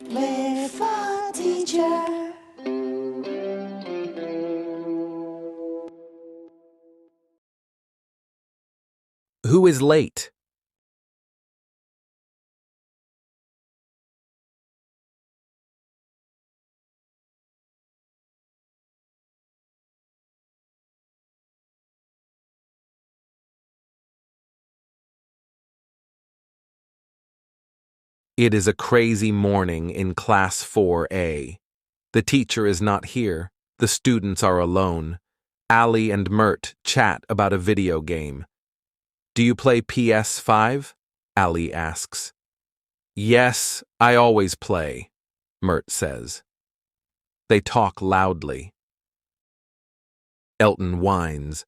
Wait for teacher. Who is late? It is a crazy morning in Class 4A. The teacher is not here. The students are alone. Ali and Mert chat about a video game. Do you play PS5? Ali asks. Yes, I always play, Mert says. They talk loudly. Elton whines.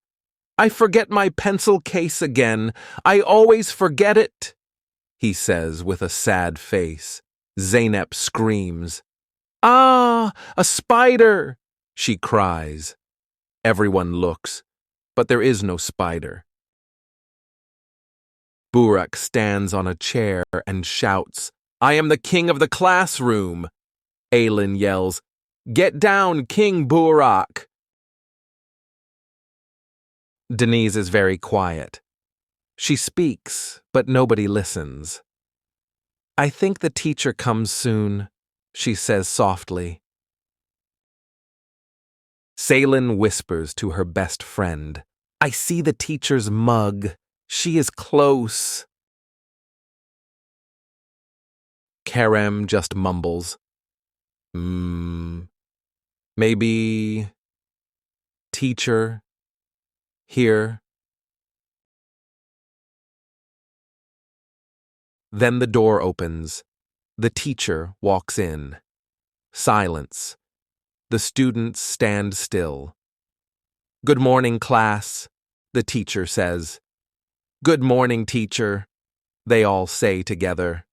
I forget my pencil case again. I always forget it, he says with a sad face. Zeynep screams. Ah, a spider, she cries. Everyone looks, but there is no spider. Burak stands on a chair and shouts, I am the king of the classroom. Aylin yells, Get down, King Burak. Denise is very quiet. She speaks, but nobody listens. I think the teacher comes soon, she says softly. Salin whispers to her best friend, I see the teacher's mug. She is close. Kerem just mumbles. Maybe teacher here. Then the door opens. The teacher walks in. Silence. The students stand still. Good morning, class, the teacher says. Good morning, teacher, they all say together.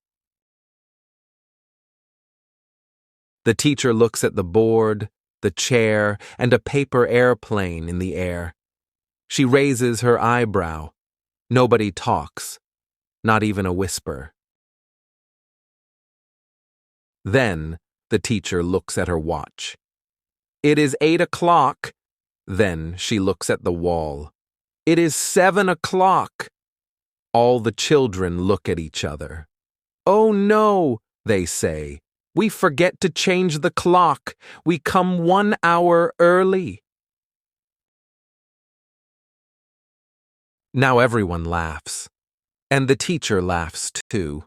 The teacher looks at the board, the chair, and a paper airplane in the air. She raises her eyebrow. Nobody talks, not even a whisper. Then the teacher looks at her watch. It is 8 o'clock. Then she looks at the wall. It is 7 o'clock. All the children look at each other. Oh no, they say. We forget to change the clock. We come 1 hour early. Now everyone laughs. And the teacher laughs too.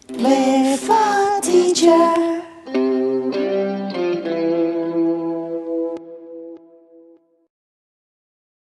Live for teacher.